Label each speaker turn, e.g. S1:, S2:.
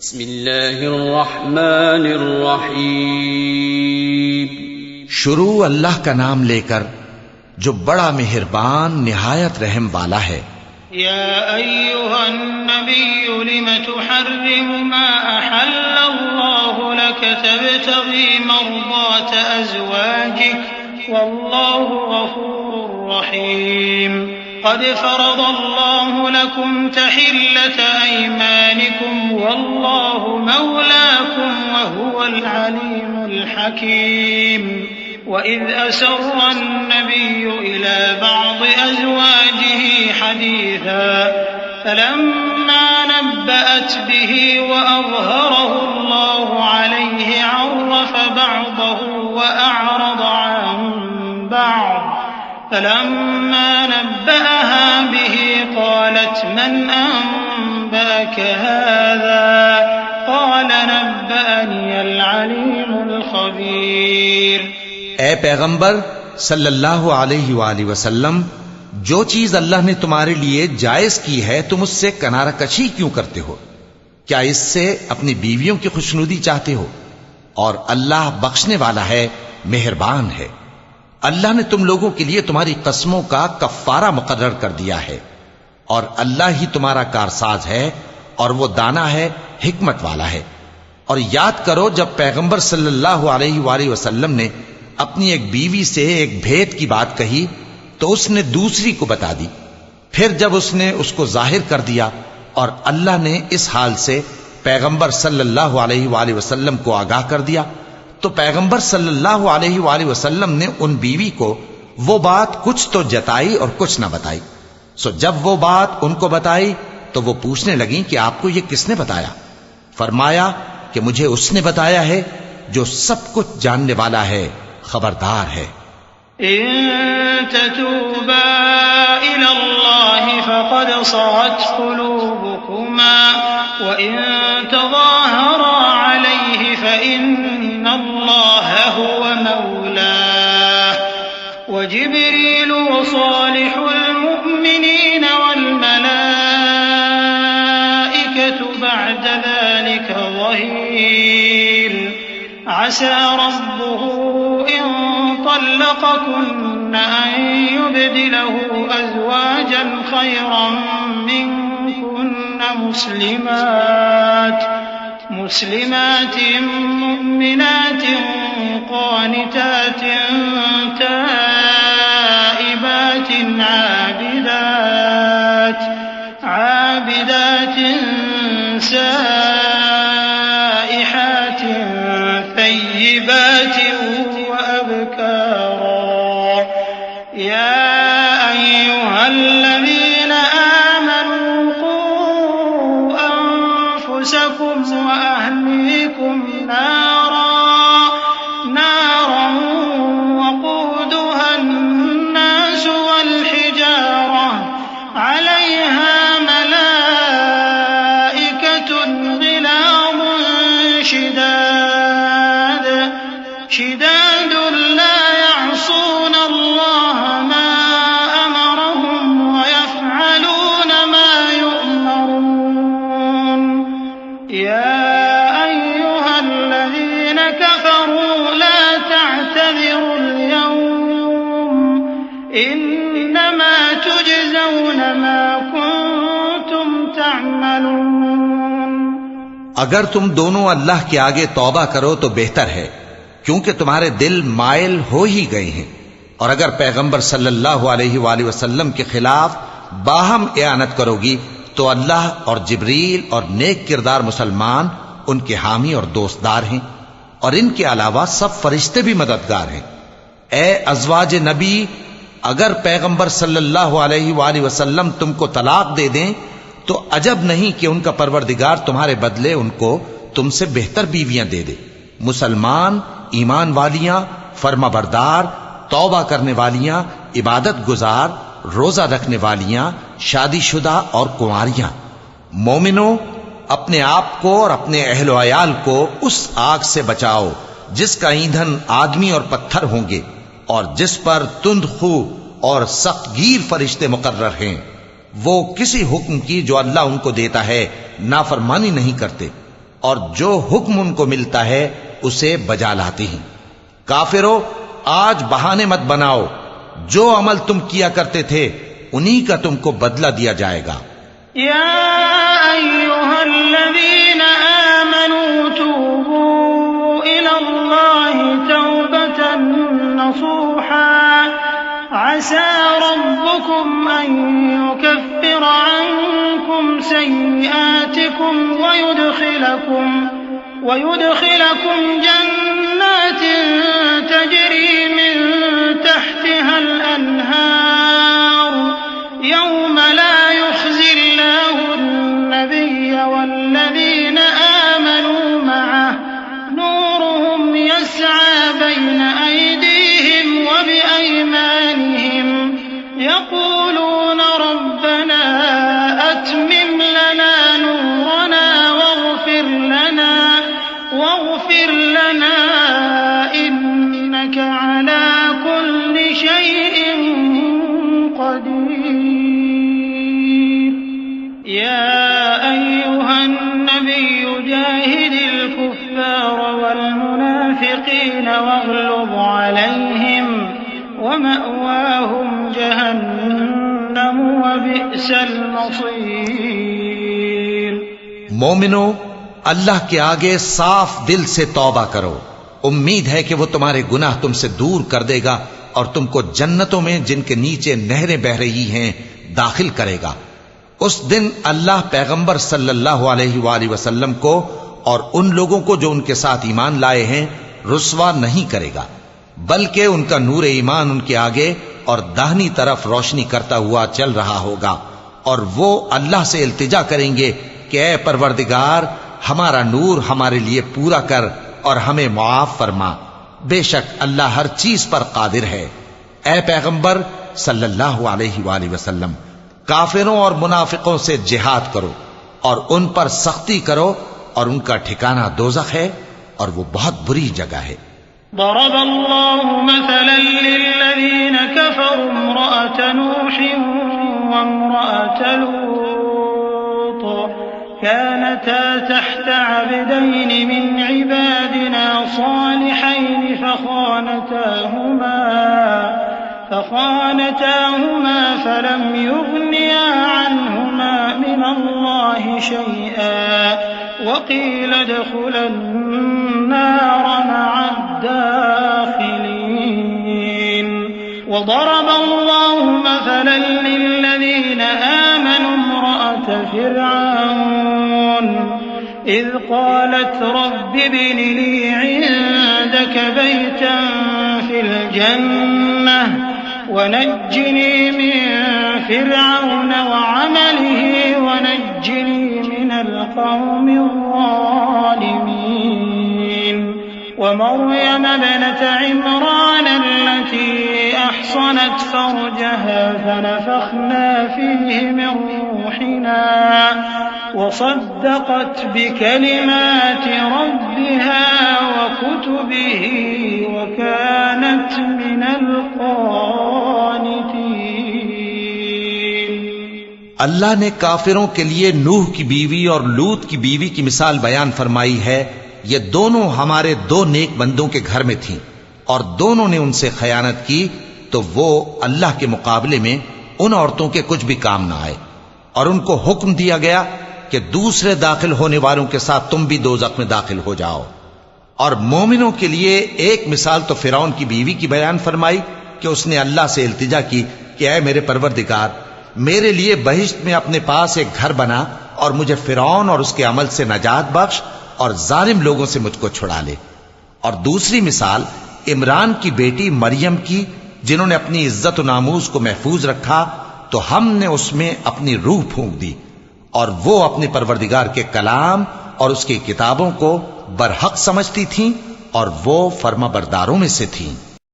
S1: बिस्मिल्लाहिर्रहमानिर्रहीम।
S2: शुरू अल्लाह का नाम लेकर जो बड़ा मेहरबान निहायत रहम वाला है।
S3: या अय्युहन नबिय्यु लिम तुहर्रिमु मा अहल्लल्लाहु लक तबतगी मर्दात अज़वाजिक वल्लाहु गफूरुर रहीम। क़द फ़रज़ल्लाहु लकुम तहिल्लत अयमानिकुम वल्लाहु मौलाकुम वहुवल अलीमुल हकीम। वइज़ असर्र अन्नबिय्यु इला बअज़ि अज़वाजिही हदीसा फलम्मा नब्बअत बिही वअज़हरहु अल्लाहु अलैहि अर्रफ़ बअज़हु वअअरज़ अन बअज़ फलम्मा नब्बअहा बिही क़ालत मन अनबअक हाज़ा क़ाल नब्बअनियल अलीमुल ख़बीर।
S2: ए पैगंबर सल्लल्लाहु अलैहि वसल्लम, जो चीज अल्लाह ने तुम्हारे लिए जायज की है तुम उससे किनारा कशी क्यों करते हो? क्या इससे अपनी बीवियों की खुशनुदी चाहते हो? और अल्लाह बख्शने वाला है, मेहरबान है। अल्लाह ने तुम लोगों के लिए तुम्हारी कस्मों का कफ्फारा मुकर्रर कर दिया है और अल्लाह ही तुम्हारा कारसाज है और वो दाना है, हिकमत वाला है। और याद करो जब पैगंबर सल्लल्लाहु अलैहि वसल्लम ने अपनी एक बीवी से एक भेद की बात कही तो उसने दूसरी को बता दी। फिर जब उसने उसको जाहिर कर दिया और अल्लाह ने इस हाल से पैगंबर सल्लल्लाहु अलैहि वसल्लम को आगाह कर दिया तो पैगंबर सल्लल्लाहु अलैहि वसल्लम ने उन बीवी को वो बात कुछ तो जताई और कुछ ना बताई। सो जब वो बात उनको बताई तो वो पूछने लगी कि आपको ये किसने बताया? फरमाया कि मुझे उसने बताया है जो सब कुछ जानने वाला है, खबरदार है।
S3: इन ततूबा इलल्लाहि फ़क़द सग़त क़ुलूबुकुमा व इन तज़ाहरा अलैहि फ़इन्नल्लाह हुव मौलाह व जिब्रील व सालिहुल मुअ्मिनीन वल मलाइकतु बअद ज़ालिका ज़हीर। असा रब्बुहु इन तल्लक़कुन्न अन युबदिलहु अज़वाजन खैरन मिनकुन्न मुस्लिमातिन मुमिनातिन क़ानितातिन ताइबातिन आबिदातिन साइहातिन तय्यिबातिन वअबकारा। या अय्युहल्लज़ीन आमनू क़ू अन्फुसकुम व अहलीकुम नारन वक़ूदुहा अन्नास वल हिजारा अलैहा मलाइकतुन ग़िलाज़ुन शिदाद ला यअसून अल्लाह मा अमरहुम व यफ़अलून मा युअमरून। या अय्युहल्लज़ीन कफ़रू ला तअतज़िरुल यौम इन्नमा तुजज़ौन मा कुन्तुम तअमलून।
S2: अगर तुम दोनों अल्लाह के आगे तौबा करो तो बेहतर है, क्योंकि तुम्हारे दिल मायल हो ही गए हैं। और अगर पैगंबर सल्लल्लाहु अलैहि वसल्लम के खिलाफ बाहम इयानत करोगी तो अल्लाह और जिब्रील और नेक किरदार मुसलमान उनके हामी और दोस्तदार हैं और इनके अलावा सब फरिश्ते भी मददगार हैं। ए अज़वाज नबी, अगर पैगंबर सल्लल्लाहु अलैहि वसल्लम तुमको तलाक दे दें तो अजब नहीं कि उनका परवरदिगार तुम्हारे बदले उनको तुमसे बेहतर बीवियां दे दे। मुसलमान, ईमान वालियां, फर्माबरदार, तौबा करने वालियां, इबादत गुजार, रोजा रखने वालियां, शादीशुदा और कुंवारियां। मोमिनो, अपने आप को और अपने अहल अयाल को उस आग से बचाओ जिसका ईंधन आदमी और पत्थर होंगे और जिस पर तुंद खू और सख्तगीर फरिश्ते मुकर्रर हैं। वो किसी हुक्म की जो अल्लाह उनको देता है नाफरमानी नहीं करते और जो हुक्म उनको मिलता है उसे बजा लाती हैं। काफिरों, आज बहाने मत बनाओ, जो अमल तुम किया करते थे उन्हीं का तुमको बदला दिया जाएगा।
S3: या अय्युहल्लज़ीना आमनू तूबू इलल्लाहि तौबतन नसूहा असा रब्बुकुम अन युकफ्फिर अन्कुम सय्यिआतिकुम वयुदखिलकुम जन्नातिन तजरी मिन तहतिहल अन्हार यौम ला युख्ज़िल्लाहु अन्नबिय्य वल्लज़ीना आमनू मअहु नूरुहुम यस्आ बैन अयदीहिम व बिअयमानिहिम यक़ूलून रब्बना अत्मिम लना नूरना वाग़फिर लना इन्नका अला कुल्लि शैइन क़दीर। या अय्युहन नबिय्यु जाहिदिल कुफ़्फ़ार वल मुनाफ़िक़ीन वग़्लुज़ अलैहिम वमअवाहुम जहन्नम व बि'सल मसीर।
S2: मोमिनो, अल्लाह के आगे साफ दिल से तौबा करो। उम्मीद है कि वो तुम्हारे गुनाह तुमसे दूर कर देगा और तुमको जन्नतों में जिनके नीचे नहरें बह रही हैं दाखिल करेगा। उस दिन अल्लाह पैगंबर सल्लल्लाहु अलैहि वसल्लम को और उन लोगों को जो उनके साथ ईमान लाए हैं रुस्वा नहीं करेगा, बल्कि उनका नूर ईमान उनके आगे और दाहिनी तरफ रोशनी करता हुआ चल रहा होगा और वो अल्लाह से इल्तिजा करेंगे कि ऐ परवरदिगार, हमारा नूर हमारे लिए पूरा कर और हमें मुआफ फरमा। बेशक अल्लाह हर चीज पर कादिर है। ऐ पैगंबर सल्लल्लाहु अलैहि वसल्लम, काफिरों और मुनाफिकों से जिहाद करो और उन पर सख्ती करो और उनका ठिकाना दोज़ख है और वो बहुत बुरी जगह है।
S3: दरबल्लाहु मसलन लिल्लज़ीन कफ़रू इम्रअत नूह व इम्रअत लूत कानता तहत अब्दैन मिन इबादिना सालिहैन फखानताहुमा फलम युग़निया अन्हुमा मिनल्लाहि शैअन वक़ील उदख़ुलन नार मअद दाख़िलीन। वضرب الله مثلا للذين آمنوا امرأة فرعون إذ قالت رب ابن لي عندك بيتا في الجنة ونجني من فرعون وعمله ونجني من القوم الظالمين. ومريم ابنة عمران التي أحصنت فرجها فنفخنا فيه من روحنا وصدقت بكلمات ربها وكتبه وكانت من القانتين.
S2: अल्लाह ने काफिरों के लिए नूह की बीवी और लूत की बीवी की मिसाल बयान फरमाई है। ये दोनों हमारे दो नेक बंदों के घर में थीं और दोनों ने उनसे खयानत की, तो वो अल्लाह के मुकाबले में उन औरतों के कुछ भी काम ना आए और उनको हुक्म दिया गया कि दूसरे दाखिल होने वालों के साथ तुम भी दोज़ख में दाखिल हो जाओ। और मोमिनों के लिए एक मिसाल तो फिरौन की बीवी की बयान फरमाई कि उसने अल्लाह से इल्तिजा की कि ऐ मेरे परवरदिगार, मेरे लिए बहिश्त में अपने पास एक घर बना और मुझे फिरौन और उसके अमल से नजात बख्श और जालिम लोगों से मुझको छुड़ा ले। और दूसरी मिसाल इमरान की बेटी मरियम की, जिन्होंने अपनी इज्जत और नामूस को महफूज रखा, तो हमने उसमें अपनी रूह फूंक दी और वो अपने परवरदिगार के कलाम और उसकी किताबों को बरहक समझती थीं और वो फर्माबरदारों में से थीं।